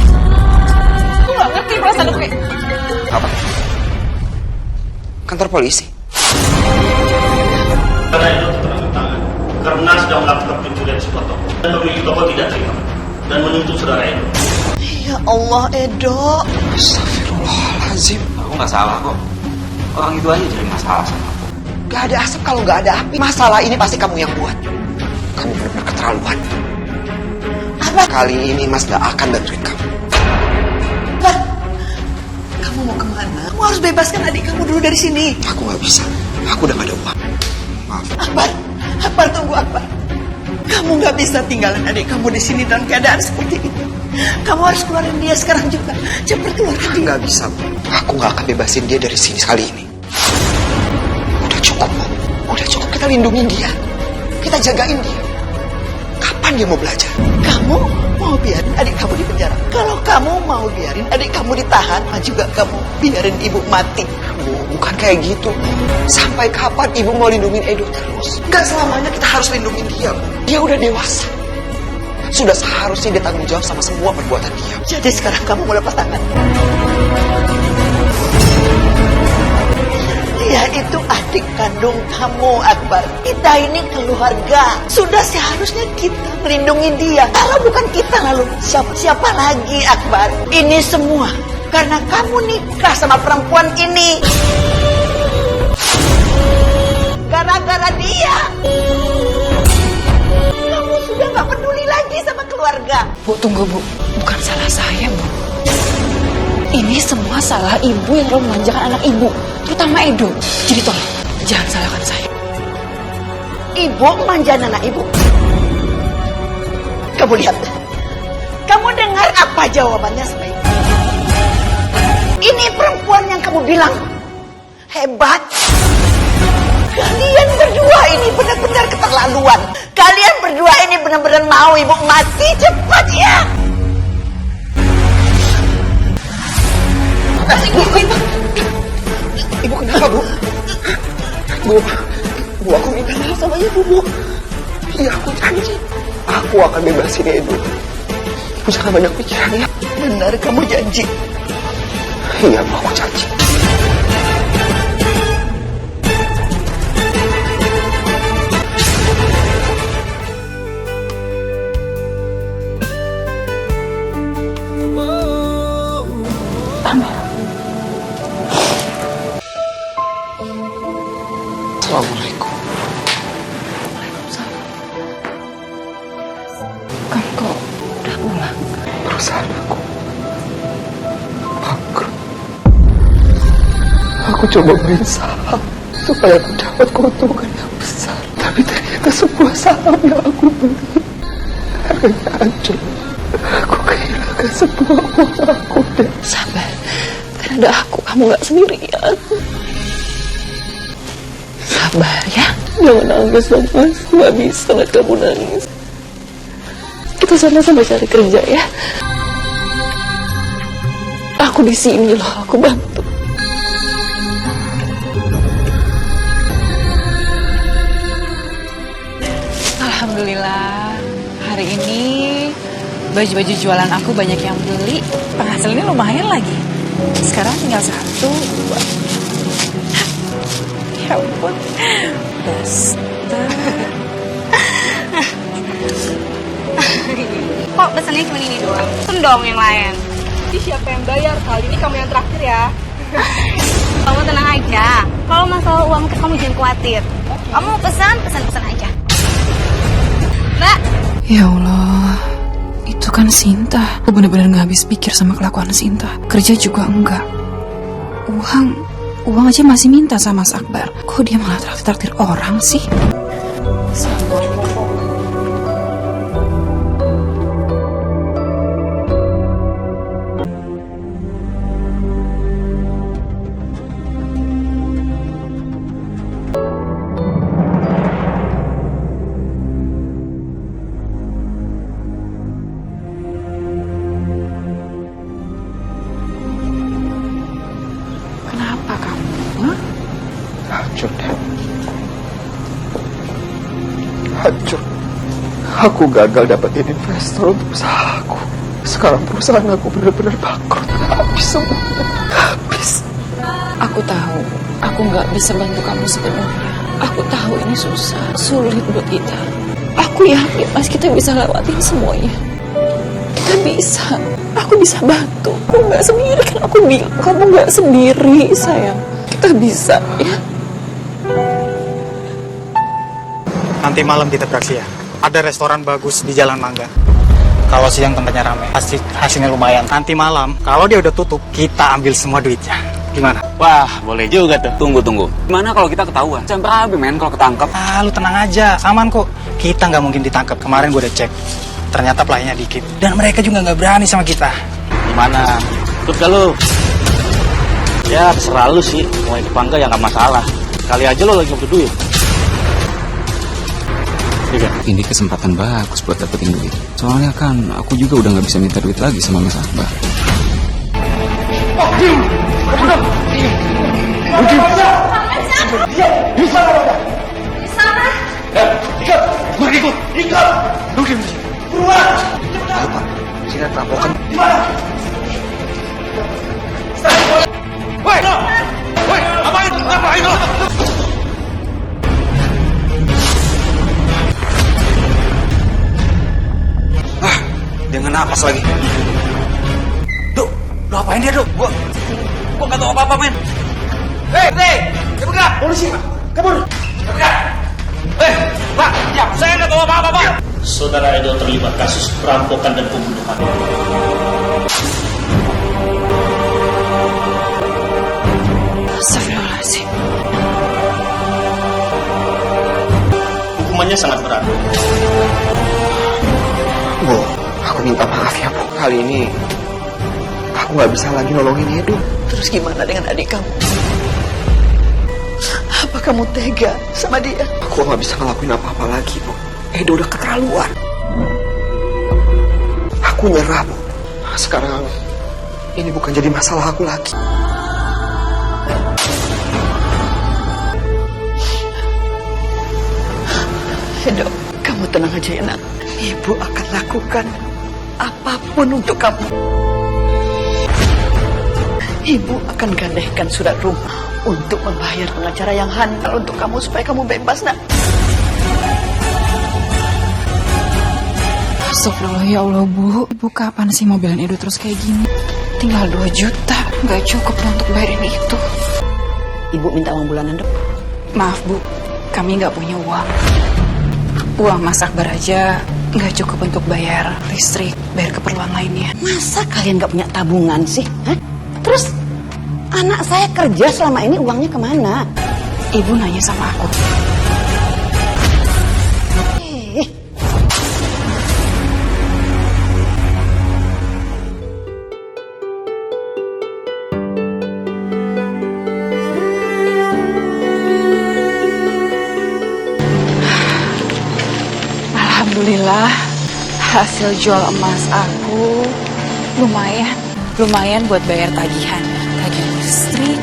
[SPEAKER 4] Aku nggak ngerti perasaan aku kayak...
[SPEAKER 1] Apa? Kantor polisi?
[SPEAKER 8] Karena itu tertangkap tangan karena sedang melakukan pencurian sebuah toko dan pemilik toko tidak terima dan menuntut saudara Edo.
[SPEAKER 3] Ya Allah, Edo.
[SPEAKER 1] Astagfirullahaladzim.
[SPEAKER 2] Aku nggak salah kok. Orang itu aja jadi masalah sama aku.
[SPEAKER 1] Gak ada asap kalau gak ada api. Masalah ini pasti kamu yang buat. Kamu benar-benar keterlaluan.
[SPEAKER 3] Apa?
[SPEAKER 1] Kali ini Mas gak akan bantuin kamu.
[SPEAKER 3] Akbar, kamu mau kemana? Kamu harus bebaskan adik kamu dulu dari sini.
[SPEAKER 1] Aku gak bisa. Aku udah gak ada uang. Maaf.
[SPEAKER 3] Akbar tunggu Akbar. Kamu gak bisa tinggalin adik kamu di sini dalam keadaan seperti ini. Kamu harus keluarin dia sekarang juga. Cepat keluarin dia.
[SPEAKER 1] Gak bisa, Bu. Aku gak akan bebasin dia dari sini sekali ini. Udah cukup. lindungin dia. Kita jagain dia. Kapan dia mau belajar?
[SPEAKER 3] Kamu mau biarin adik kamu di penjara? Kalau kamu mau biarin adik kamu ditahan, juga kamu biarin ibu mati.
[SPEAKER 1] Bu, bukan kayak gitu. Sampai kapan ibu mau lindungin Edo terus? Gak selamanya kita harus lindungin dia, Bu. Dia udah dewasa. Sudah seharusnya dia tanggung jawab sama semua perbuatan dia.
[SPEAKER 3] Jadi sekarang kamu mau lepas tangan? Dia itu adik kandung kamu, Akbar. Kita ini keluarga. Sudah seharusnya kita melindungi dia. Kalau bukan kita, lalu siapa lagi, Akbar? Ini semua karena kamu nikah sama perempuan ini. Gara-gara dia. Kamu sudah gak peduli lagi sama keluarga.
[SPEAKER 4] Bu, tunggu Bu. Bukan salah saya, Bu. Ini semua salah ibu yang selalu memanjakan anak ibu, terutama Edo. Jadi tolong, jangan salahkan saya.
[SPEAKER 3] Ibu manjain anak ibu. Kamu lihat. Kamu dengar apa jawabannya sebaiknya? Ini perempuan yang kamu bilang hebat. Kalian berdua ini benar-benar keterlaluan. Kalian berdua ini benar-benar mau ibu mati cepat ya.
[SPEAKER 1] Ibu kenapa, Bu? Bu, aku minta maaf sama ibu, Bu. Iya, aku janji. Aku akan bebasin Edo. Ibu jangan banyak pikiran ya.
[SPEAKER 3] Benar kamu janji.
[SPEAKER 1] Iya, Bu, aku janji. Assalamualaikum.
[SPEAKER 4] Kamu kok udah pulang?
[SPEAKER 1] Perusahaan aku bangkrut. Aku coba beri saham supaya aku dapat keuntungan yang besar. Tapi ternyata sebuah saham yang aku beli harganya hancur. Aku kehilangan semua uang aku.
[SPEAKER 4] Sabar, karena ada aku, kamu gak sendirian. Sabar ya, jangan nangis dong Mas. Gak bisa lihat kamu nangis. Kita sama-sama cari kerja ya. Aku di sini loh, aku bantu. Alhamdulillah, hari ini baju-baju jualan aku banyak yang beli. Penghasilannya lumayan lagi. Sekarang tinggal 1, 2. Ya ampun. Besta.
[SPEAKER 5] Kok pesannya cuma ini doang? Pesen dong yang lain.
[SPEAKER 7] Jadi siapa yang bayar? Kali ini kamu yang terakhir ya.
[SPEAKER 5] Kamu tenang aja. Kalau masalah uang kamu jangan khawatir. Kamu mau pesan aja. Mbak.
[SPEAKER 4] Ya Allah, itu kan Sinta. Aku benar-benar gak habis pikir sama kelakuan Sinta. Kerja juga enggak. Uang aja masih minta sama Mas Akbar. Kok dia malah traktir orang sih? Kenapa kamu? Hah?
[SPEAKER 1] Hancur, Dad. Hancur. Aku gagal dapetin investor untuk usaha aku. Sekarang perusahaan aku benar-benar bangkrut. Habis semuanya. Habis.
[SPEAKER 4] Aku tahu, aku nggak bisa bantu kamu sepenuhnya. Aku tahu ini susah, sulit buat kita. Aku yakin Mas kita bisa lewatin semuanya. Kita bisa. Aku bisa bantu. Aku nggak sendiri kan aku bilang. Kamu nggak sendiri sayang. Kita bisa ya.
[SPEAKER 10] Nanti malam kita beraksi ya. Ada restoran bagus di Jalan Mangga. Kalau siang tempatnya ramai, pasti hasilnya lumayan. Nanti malam, kalau dia udah tutup, kita ambil semua duitnya. Gimana?
[SPEAKER 2] Wah, boleh juga tuh. Tunggu. Gimana kalau kita ketahuan? Sampai habis men kalau ketangkep.
[SPEAKER 10] Lu tenang aja, aman kok. Kita nggak mungkin ditangkap. Kemarin gue udah cek. Ternyata pelayannya dikit. Dan mereka juga nggak berani sama kita.
[SPEAKER 8] Gimana? Ikut gak lu? Ya terserah lu sih. Mau ikut bangga ya nggak masalah. Kali aja lo lagi butuh duit.
[SPEAKER 10] Iya.
[SPEAKER 2] Ini kesempatan bagus buat dapetin duit. Soalnya kan aku juga udah nggak bisa minta duit lagi sama Mas Akbar.
[SPEAKER 1] Dia napas lagi. Duk, lu apain dia, Duk? Gua gak tahu apa-apa, men. Hei, dia pegang. Polisi, Pak. Kabur. Dia pegang. Pak, ya, saya gak tahu apa-apa, Pak.
[SPEAKER 8] Saudara Edo terlibat kasus perampokan dan pembunuhan.
[SPEAKER 4] Astagfirullahaladzim.
[SPEAKER 8] Hukumannya sangat berat.
[SPEAKER 1] Bu, aku minta maaf ya, Bu. Kali ini aku nggak bisa lagi nolongin Edo.
[SPEAKER 3] Terus gimana dengan adik kamu? Apa kamu tega sama dia?
[SPEAKER 1] Aku nggak bisa ngelakuin apa-apa lagi, Bu. Edo udah keterlaluan. Aku nyerah, Bu. Sekarang ini bukan jadi masalah aku lagi.
[SPEAKER 3] Edo, kamu tenang aja ya, nak. Ibu akan lakukan apapun untuk kamu. Ibu akan gandengkan surat rumah untuk membayar pengacara yang handal untuk kamu supaya kamu bebas, nak.
[SPEAKER 4] Astagfirullah, ya Allah, Bu. Ibu kapan sih mau belain Edo terus kayak gini? Tinggal 2 juta, nggak cukup untuk bayarin itu.
[SPEAKER 3] Ibu minta uang bulanan, Dok.
[SPEAKER 4] Maaf, Bu, kami nggak punya uang. Uang Mas Akbar aja nggak cukup untuk bayar listrik, bayar keperluan lainnya.
[SPEAKER 3] Masa kalian nggak punya tabungan sih? Hah? Terus anak saya kerja selama ini uangnya kemana?
[SPEAKER 4] Ibu nanya sama aku. Alhamdulillah, hasil jual emas aku lumayan buat bayar tagihan listrik,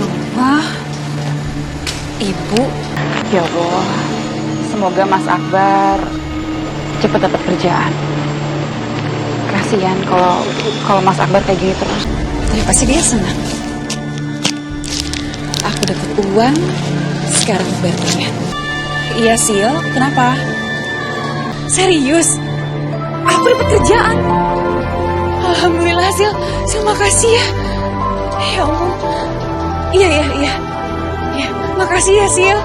[SPEAKER 4] rumah, ibu. Ya Allah, semoga Mas Akbar cepat dapat kerjaan. Kasihan kalau Mas Akbar kayak gini terus. Tapi pasti dia senang. Aku dapat uang, sekarang bayar tagihan. Iya, Sil, kenapa? Serius? Aku dapat kerjaan. Alhamdulillah, Sil, makasih ya. Ya ampun. Iya. Makasih ya, Sil.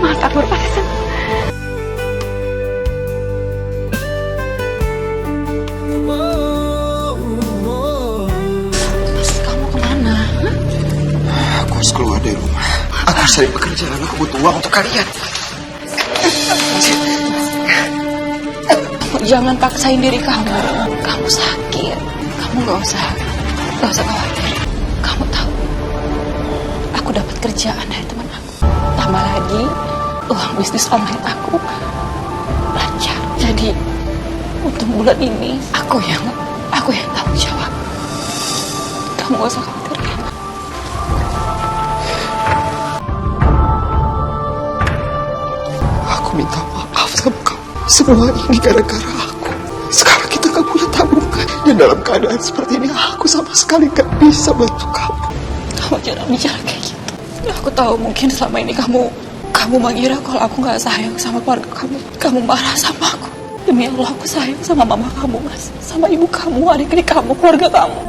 [SPEAKER 4] Mas Akbar pasti senang. Mas, kamu kemana?
[SPEAKER 1] Aku harus keluar dari rumah. Aku harus cari pekerjaan. Aku butuh uang untuk kalian.
[SPEAKER 4] Jangan paksain diri kamu. Kamu sakit. Kamu gak usah khawatir. Kamu tahu, aku dapat kerjaan dari teman aku. Tambah lagi, uang bisnis online aku lancar. Jadi, untuk bulan ini, aku yang tanggung jawab. Kamu gak usah khawatir ya.
[SPEAKER 1] Aku minta maaf sama kamu. Semua ini gara-gara aku. Sekarang kita gak punya tabungan. Dan dalam keadaan seperti ini, aku sama sekali gak bisa bantu kamu.
[SPEAKER 4] Kamu jangan bicara kayak gitu. Aku tahu mungkin selama ini kamu mengira kalau aku gak sayang sama keluarga kamu. Kamu marah sama aku. Demi Allah, aku sayang sama mama kamu, Mas. Sama ibu kamu, adik-adik kamu, keluarga kamu.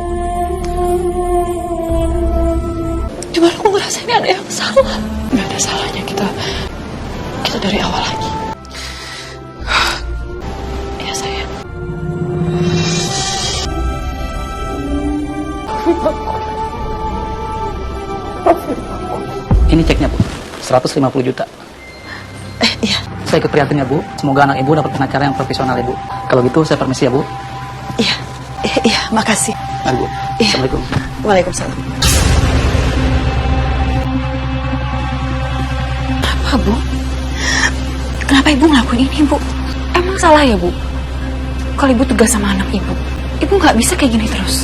[SPEAKER 4] Cuma aku ngerasa ini ada yang salah. Gak ada salahnya kita dari awal lagi. Ya, sayang.
[SPEAKER 11] Ini ceknya, Bu. 150 juta.
[SPEAKER 3] Iya.
[SPEAKER 11] Saya ikut prihatin ya, Bu. Semoga anak Ibu dapat pengacara yang profesional ya, Bu. Kalau gitu saya permisi ya, Bu.
[SPEAKER 3] Iya, makasih.
[SPEAKER 11] Mari, Bu.
[SPEAKER 3] Iya.
[SPEAKER 11] Assalamualaikum.
[SPEAKER 3] Waalaikumsalam. Apa, Bu?
[SPEAKER 4] Kenapa ibu ngelakuin ini, Bu? Emang salah ya, Bu? Kalau ibu tegas sama anak ibu nggak bisa kayak gini terus.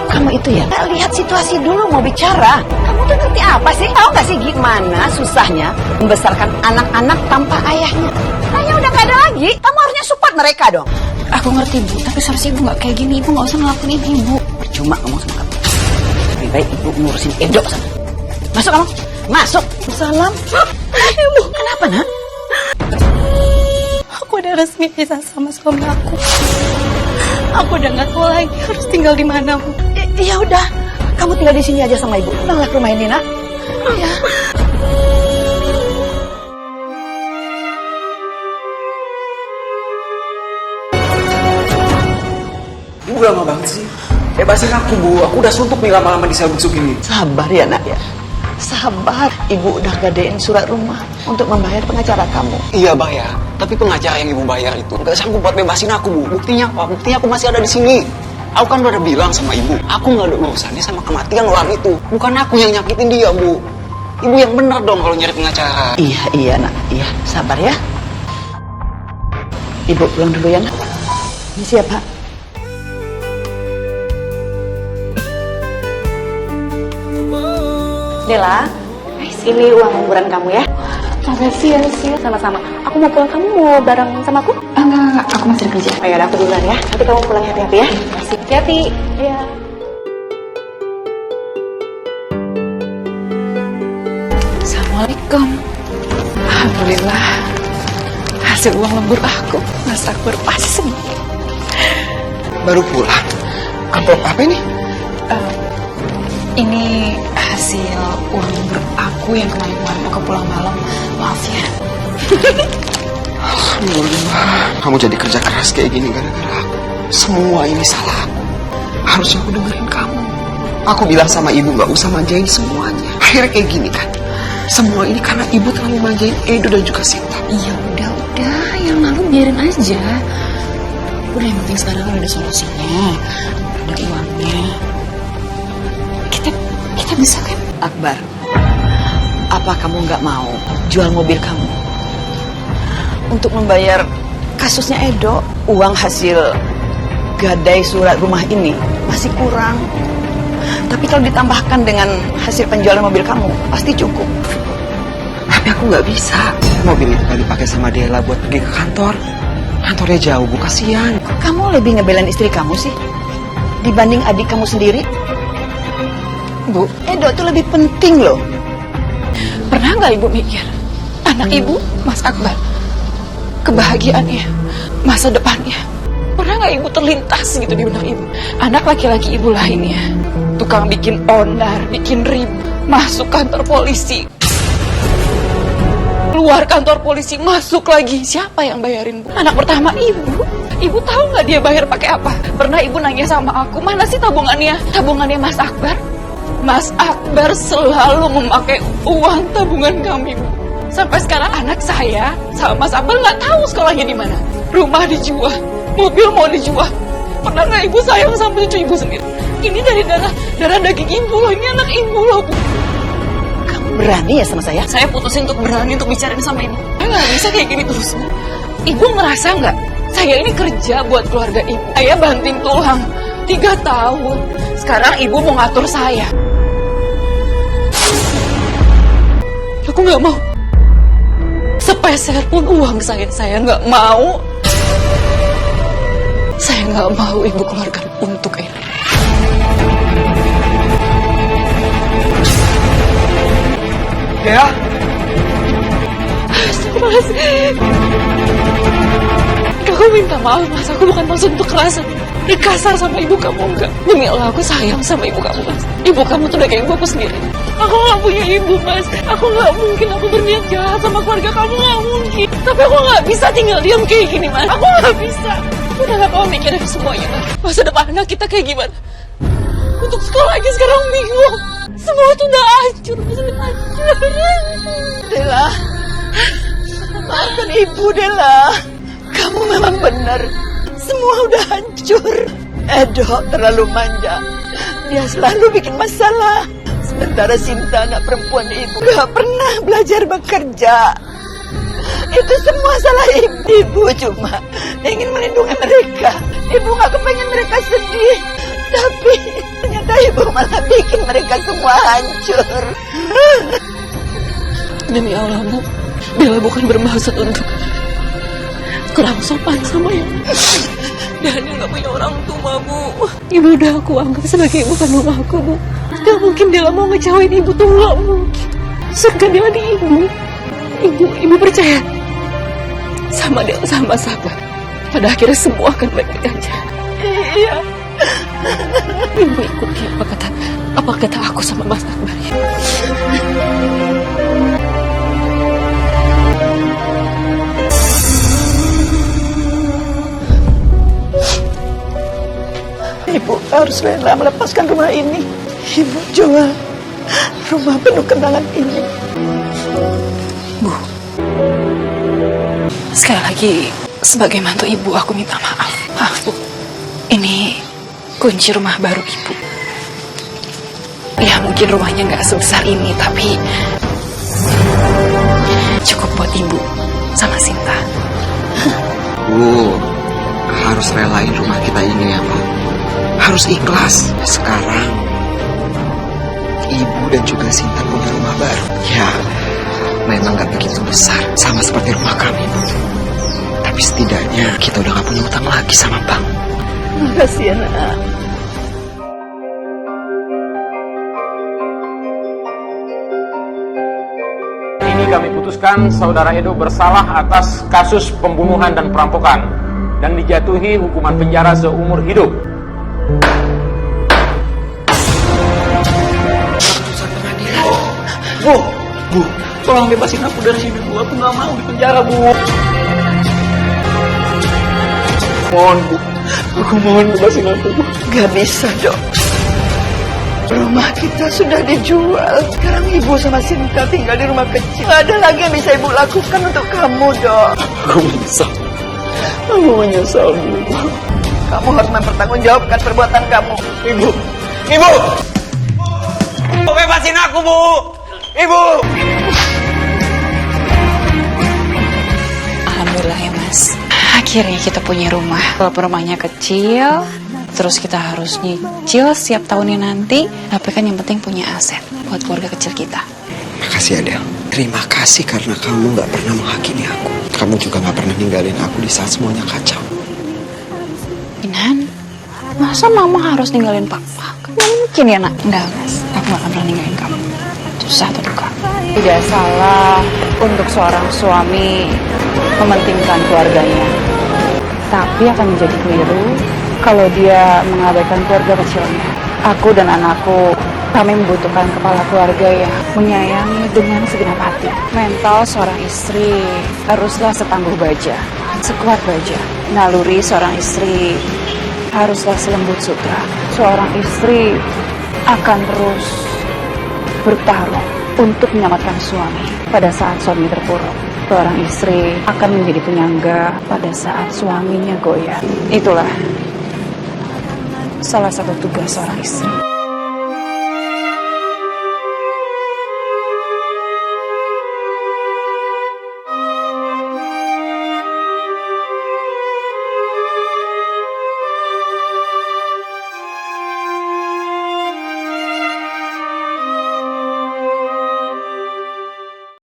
[SPEAKER 3] Kamu itu ya, lihat situasi dulu mau bicara. Kamu tuh ngerti apa sih? Tahu nggak sih gimana susahnya membesarkan anak-anak tanpa ayahnya? Ayahnya udah nggak ada lagi. Kamu harusnya support mereka dong.
[SPEAKER 4] Aku ngerti, Bu, tapi seharusnya ibu nggak kayak gini. Ibu nggak usah ngelakuin ini, Bu.
[SPEAKER 3] Percuma ngomong sama kamu. Lebih baik ibu ngurusin Edo sana. Masuk kamu, masuk. Salam. Ibu, kenapa nak?
[SPEAKER 9] Aku udah resmi pisah sama suami aku. Aku udah nggak tahu lagi harus tinggal di mana, Bu.
[SPEAKER 3] Ya udah, kamu tinggal di sini aja sama ibu. Pulang ke rumah ini, nak. Ya.
[SPEAKER 2] Ibu lama banget sih. Bebasin aku, Bu. Aku udah suntuk nih lama-lama di sel busuk ini.
[SPEAKER 3] Sabar ya, nak ya. Sabar. Ibu udah gadein surat rumah untuk membayar pengacara kamu.
[SPEAKER 2] Iya, bayar. Tapi pengacara yang ibu bayar itu nggak sanggup buat bebasin aku, Bu. Buktinya apa? Buktinya aku masih ada di sini. Aku kan udah bilang sama ibu, aku nggak ada urusannya sama kematian orang itu. Bukan aku yang nyakitin dia, Bu. Ibu yang benar dong kalau nyari pengacara.
[SPEAKER 3] Iya, nak. Iya, sabar ya. Ibu pulang dulu ya, nak. Ini siapa?
[SPEAKER 6] Dela, ini uang lemburan kamu ya. Makasih ya, sama-sama. Aku mau pulang, kamu mau bareng sama aku?
[SPEAKER 4] Enggak, aku masih kerja.
[SPEAKER 6] Oh ya, aku duluan ya. Nanti kamu pulang hati-hati ya. Hati-hati. Iya.
[SPEAKER 4] Assalamualaikum. Alhamdulillah. Hasil uang lembur aku, Mas Akbar pasti senang.
[SPEAKER 1] Baru pulang? Amplop apa ini?
[SPEAKER 4] Ini hasil uang lembur aku yang kemarin aku pulang malam. Maaf ya.
[SPEAKER 1] Alhamdulillah. Kamu jadi kerja keras kayak gini gara-gara aku. Semua ini salah aku. Harusnya aku dengerin kamu. Aku bilang sama ibu gak usah manjain semuanya. Akhirnya kayak gini kan. Semua ini karena ibu terlalu manjain Edo dan juga Sinta.
[SPEAKER 4] Iya udah, yang lalu biarin aja. Udah, yang penting sekarang ada solusinya, ada uangnya. Kita bisa kan?
[SPEAKER 3] Akbar, apa kamu nggak mau jual mobil kamu untuk membayar kasusnya Edo? Uang hasil gadai surat rumah ini masih kurang. Tapi kalau ditambahkan dengan hasil penjualan mobil kamu, pasti cukup.
[SPEAKER 1] Tapi aku nggak bisa. Mobil itu kan dipakai sama Dela buat pergi ke kantor. Kantornya jauh, Bu, kasihan.
[SPEAKER 3] Kamu lebih ngebelain istri kamu sih dibanding adik kamu sendiri. Bu, Edo itu lebih penting loh.
[SPEAKER 4] Pernah nggak ibu mikir anak ibu, Mas Akbar, kebahagiaannya, masa depannya? Pernah nggak ibu terlintas gitu di benak ibu? Anak laki-laki ibu lainnya, tukang bikin onar, bikin ribut, masuk kantor polisi, keluar kantor polisi, masuk lagi. Siapa yang bayarin, Bu? Anak pertama ibu. Ibu tahu nggak dia bayar pakai apa? Pernah ibu nanya sama aku, mana sih tabungannya? Tabungannya Mas Akbar? Mas Akbar selalu memakai uang tabungan kami, Bu. Sampai sekarang anak saya sama Mas Akbar nggak tahu sekolahnya di mana. Rumah dijual, mobil mau dijual. Pernah nggak ibu sayang sama cucu ibu sendiri? Ini dari darah daging ibu loh. Ini anak ibu loh, Bu.
[SPEAKER 3] Kamu berani ya sama saya?
[SPEAKER 4] Saya putusin untuk berani untuk bicarain sama ibu. Saya nggak bisa kayak gini terus, Bu. Ibu ngerasa nggak? Saya ini kerja buat keluarga ibu. Saya banting tulang 3 tahun. Sekarang ibu mau ngatur saya. Aku nggak mau. Sepeser pun uang saya nggak mau. Saya nggak mau ibu keluarkan untuk ini.
[SPEAKER 1] Ya?
[SPEAKER 4] Astagfirullahaladzim. Aku minta maaf, Mas. Aku bukan maksud untuk keras dan kasar sama ibu kamu, enggak. Demi Allah, aku sayang sama ibu kamu, Mas. Ibu kamu tuh udah kayak ibu aku sendiri. Aku gak punya ibu, Mas. Aku gak mungkin aku berniat jahat sama keluarga kamu, gak mungkin. Tapi aku gak bisa tinggal diam kayak gini, Mas. Aku gak bisa. Aku udah gak mau mikirin semuanya, Mas. Masa depan anak kita kayak gimana? Untuk sekolah aja sekarang bingung. Semua tuh udah hancur, Mas. Udah hancur.
[SPEAKER 3] Dela, maafkan ibu, Dela. Kamu memang benar. Semua udah hancur. Edo terlalu manja. Dia selalu bikin masalah. Sementara Sinta, anak perempuan ibu, gak pernah belajar bekerja. Itu semua salah ibu. Ibu cuma ingin melindungi mereka. Ibu gak kepengen mereka sedih. Tapi ternyata ibu malah bikin mereka semua hancur.
[SPEAKER 9] Demi Allah, Bu, Bella bukan bermaksud untuk kurang sopan sama ibu. Dan dia gak punya orang tua, Bu. Ibu udah aku anggap sebagai ibu kandung aku, Bu. Gak mungkin Bella mau ngecewain ibu tuh, gak mungkin. Surga dia di ibu. Ibu percaya sama dia, sama sabar. Pada akhirnya semua akan baik-baik aja.
[SPEAKER 3] Iya.
[SPEAKER 9] Ibu ikuti apa kata aku sama Mas Akbar.
[SPEAKER 3] Ibu harus rela melepaskan rumah ini. Ibu jual rumah penuh kenangan ini.
[SPEAKER 4] Bu, sekali lagi sebagai mantu ibu aku minta maaf. Maaf, Bu. Ini kunci rumah baru ibu. Ya mungkin rumahnya nggak sebesar ini, tapi cukup buat ibu sama Sinta.
[SPEAKER 1] Bu, harus relain rumah kita ini ya, Bu. Harus ikhlas. Sekarang ibu dan juga Sinta punya rumah baru. Ya, memang gak begitu besar, sama seperti rumah kami, Bu. Tapi setidaknya kita udah gak punya utang lagi sama bank.
[SPEAKER 3] Makasih ya, Nak.
[SPEAKER 12] Ini kami putuskan saudara Edo bersalah atas kasus pembunuhan dan perampokan dan dijatuhi hukuman penjara seumur hidup.
[SPEAKER 10] Bu, tolong bebasin aku dari sini, Bu. Aku nggak mau di penjara, Bu. Mohon, Bu. Aku mohon bebasin aku, Bu.
[SPEAKER 3] Gak bisa, Dok. Rumah kita sudah dijual. Sekarang ibu sama Sinta tinggal di rumah kecil. Gak ada lagi yang bisa ibu lakukan untuk kamu, Dok.
[SPEAKER 10] Aku menyesal. Aku menyesal, Bu.
[SPEAKER 3] Kamu harus mempertanggungjawabkan perbuatan kamu.
[SPEAKER 10] Ibu!
[SPEAKER 2] Bebasin aku, Bu! Ibu!
[SPEAKER 4] Alhamdulillah ya, Mas. Akhirnya kita punya rumah. Walaupun rumahnya kecil, terus kita harus nyicil setiap tahunnya nanti. Tapi kan yang penting punya aset buat keluarga kecil kita.
[SPEAKER 1] Makasih, Adel. Terima kasih karena kamu gak pernah menghakimi aku. Kamu juga gak pernah ninggalin aku di saat semuanya kacau.
[SPEAKER 4] Inan, masa mama harus ninggalin papa? Kan mungkin ya, Nak? Enggak, Mas. Aku gak akan pernah ninggalin kamu. Susah atau duka.
[SPEAKER 6] Tidak salah untuk seorang suami mementingkan keluarganya. Tapi akan menjadi keliru kalau dia mengabaikan keluarga kecilnya. Aku dan anakku, kami membutuhkan kepala keluarga yang menyayangi dengan segenap hati. Mental seorang istri haruslah setangguh baja, sekuat baja. Naluri seorang istri haruslah selembut sutra. Seorang istri akan terus bertarung untuk menyelamatkan suami pada saat suami terpuruk. Seorang istri akan menjadi penyangga pada saat suaminya goyah. Itulah salah satu tugas seorang istri.